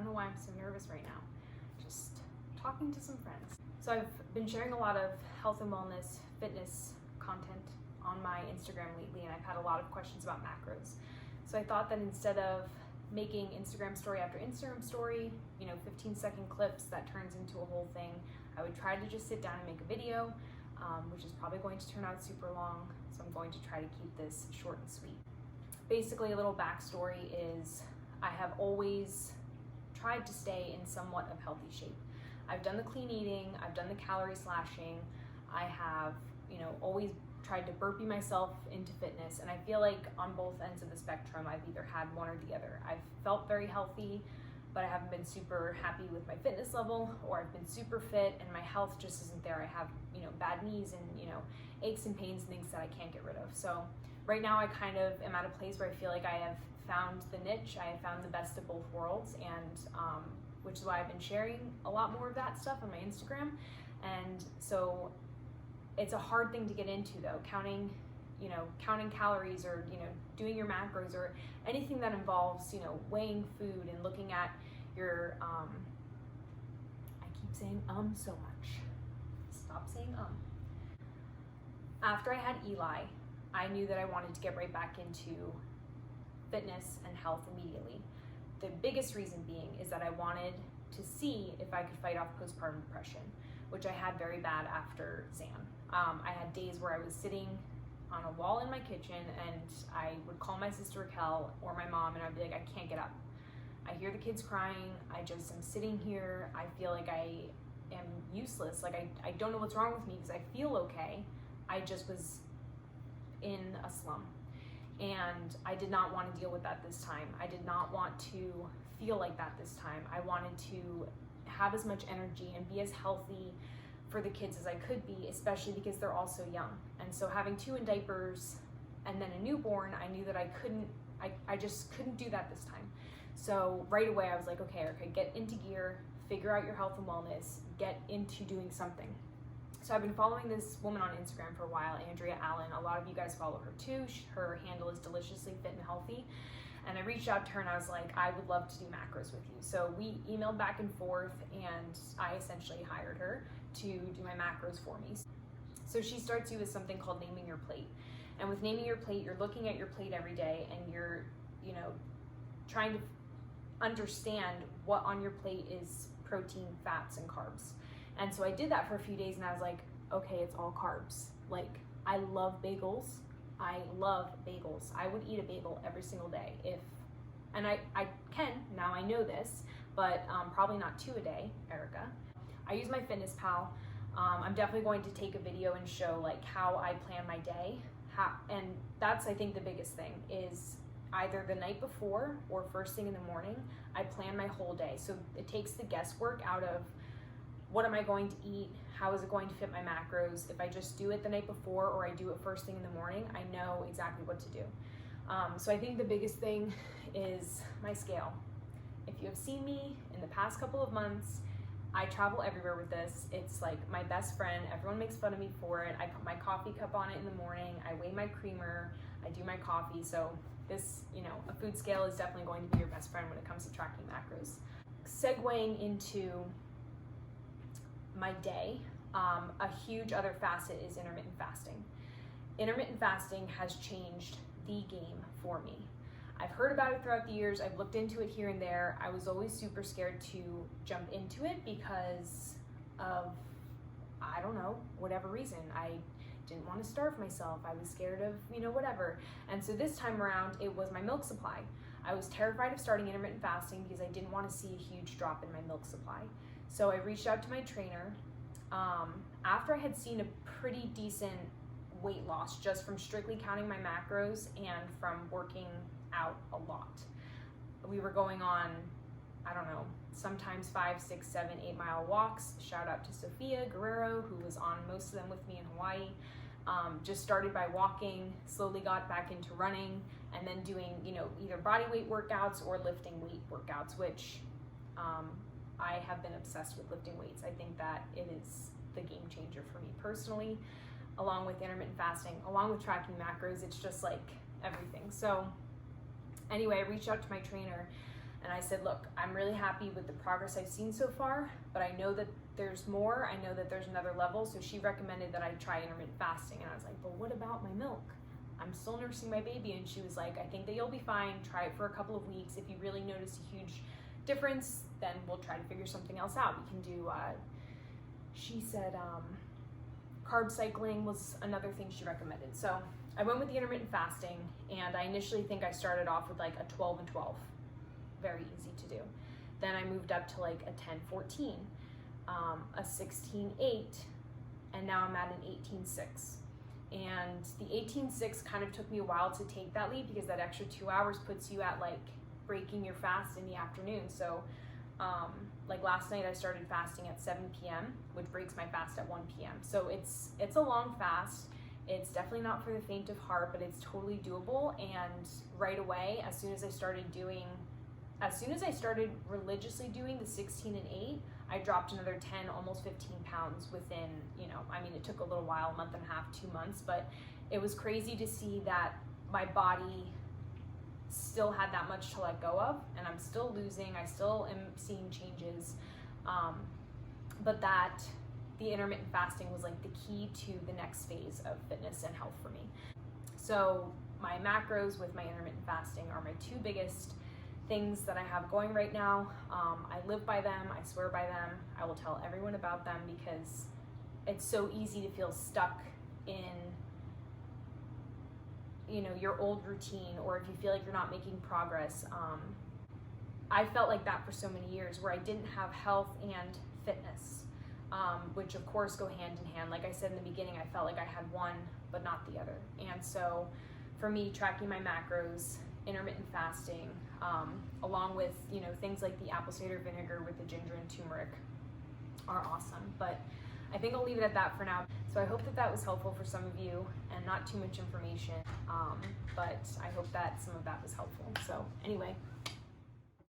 don't know why I'm so nervous right now. Just talking to some friends. So I've been sharing a lot of health and wellness, fitness content on my Instagram lately, and I've had a lot of questions about macros. So I thought that instead of making Instagram story after Instagram story, 15-second clips that turns into a whole thing, I would try to just sit down and make a video, which is probably going to turn out super long. So I'm going to try to keep this short and sweet. Basically, a little backstory is I have always tried to stay in somewhat of healthy shape. I've done the clean eating, I've done the calorie slashing, I have, always tried to burpee myself into fitness, and I feel like on both ends of the spectrum, I've either had one or the other. I've felt very healthy, but I haven't been super happy with my fitness level, or I've been super fit and my health just isn't there. I have, bad knees and, aches and pains and things that I can't get rid of. So right now I kind of am at a place where I feel like I have found the niche, I have found the best of both worlds, and which is why I've been sharing a lot more of that stuff on my Instagram. And so it's a hard thing to get into though, counting calories or, doing your macros or anything that involves, weighing food and looking at your, I keep saying so much. Stop saying After I had Eli, I knew that I wanted to get right back into fitness and health immediately. The biggest reason being is that I wanted to see if I could fight off postpartum depression, which I had very bad after Zan. I had days where I was sitting on a wall in my kitchen and I would call my sister Raquel or my mom and I'd be like, I can't get up. I hear the kids crying. I just am sitting here. I feel like I am useless. Like I don't know what's wrong with me because I feel okay. I just was in a slump. And I did not want to deal with that this time. I did not want to feel like that this time. I wanted to have as much energy and be as healthy for the kids as I could be, especially because they're all so young. And so having 2 in diapers and then a newborn, I knew that I just couldn't do that this time. So right away I was like, okay, Erica, get into gear, figure out your health and wellness, get into doing something. So I've been following this woman on Instagram for a while, Andrea Allen. A lot of you guys follow her too. Her handle is Deliciously Fit and Healthy. And I reached out to her and I was like, I would love to do macros with you. So we emailed back and forth and I essentially hired her to do my macros for me. So she starts you with something called naming your plate. And with naming your plate, you're looking at your plate every day and you're, trying to understand what on your plate is protein, fats, and carbs. And so I did that for a few days and I was like, okay, it's all carbs. Like, I love bagels. I love bagels. I would eat a bagel every single day and I can, now I know this, but probably not 2 a day, Erica. I use my Fitness Pal. I'm definitely going to take a video and show like how I plan my day. And that's, I think, the biggest thing is either the night before or first thing in the morning, I plan my whole day. So it takes the guesswork out of what am I going to eat? How is it going to fit my macros? If I just do it the night before or I do it first thing in the morning, I know exactly what to do. So I think the biggest thing is my scale. If you have seen me in the past couple of months, I travel everywhere with this. It's like my best friend. Everyone makes fun of me for it. I put my coffee cup on it in the morning. I weigh my creamer. I do my coffee. So this, a food scale is definitely going to be your best friend when it comes to tracking macros. Segueing into my day, a huge other facet is intermittent fasting. Intermittent fasting has changed the game for me. I've heard about it throughout the years. I've looked into it here and there. I was always super scared to jump into it because of, I don't know, whatever reason. I didn't want to starve myself. I was scared of, whatever. And so this time around, it was my milk supply. I was terrified of starting intermittent fasting because I didn't want to see a huge drop in my milk supply. So I reached out to my trainer. After I had seen a pretty decent weight loss just from strictly counting my macros and from working out a lot. We were going on, I don't know, sometimes 5, 6, 7, 8 mile walks. Shout out to Sophia Guerrero, who was on most of them with me in Hawaii. Just started by walking, slowly got back into running, and then doing, either body weight workouts or lifting weight workouts, which I have been obsessed with lifting weights. I think that it is the game changer for me personally, along with intermittent fasting, along with tracking macros. It's just like everything. So anyway, I reached out to my trainer And I said, look, I'm really happy with the progress I've seen so far, but I know that there's more. I know that there's another level. So she recommended that I try intermittent fasting. And I was like, but what about my milk? I'm still nursing my baby. And she was like, I think that you'll be fine. Try it for a couple of weeks. If you really notice a huge difference, then we'll try to figure something else out. We can do, she said, carb cycling was another thing she recommended. So I went with the intermittent fasting, and I initially think I started off with like a 12 and 12. Very easy to do. Then I moved up to like a 10-14, a 16-8, and now I'm at an 18-6. And the 18-6 kind of took me a while to take that leap because that extra 2 hours puts you at like breaking your fast in the afternoon. So like last night I started fasting at 7 p.m., which breaks my fast at 1 p.m. So it's a long fast. It's definitely not for the faint of heart, but it's totally doable. And right away, as soon as I started religiously doing the 16 and 8, I dropped another 10, almost 15 pounds within, it took a little while, a month and a half, 2 months, but it was crazy to see that my body still had that much to let go of, and I'm still losing, I still am seeing changes, but that the intermittent fasting was like the key to the next phase of fitness and health for me. So my macros with my intermittent fasting are my two biggest things that I have going right now. I live by them, I swear by them, I will tell everyone about them because it's so easy to feel stuck in your old routine, or if you feel like you're not making progress. I felt like that for so many years where I didn't have health and fitness, which of course go hand in hand. Like I said in the beginning, I felt like I had one but not the other. And so for me, tracking my macros, intermittent fasting, along with things like the apple cider vinegar with the ginger and turmeric are awesome. But I think I'll leave it at that for now. So I hope that was helpful for some of you and not too much information, but I hope that some of that was helpful. So anyway,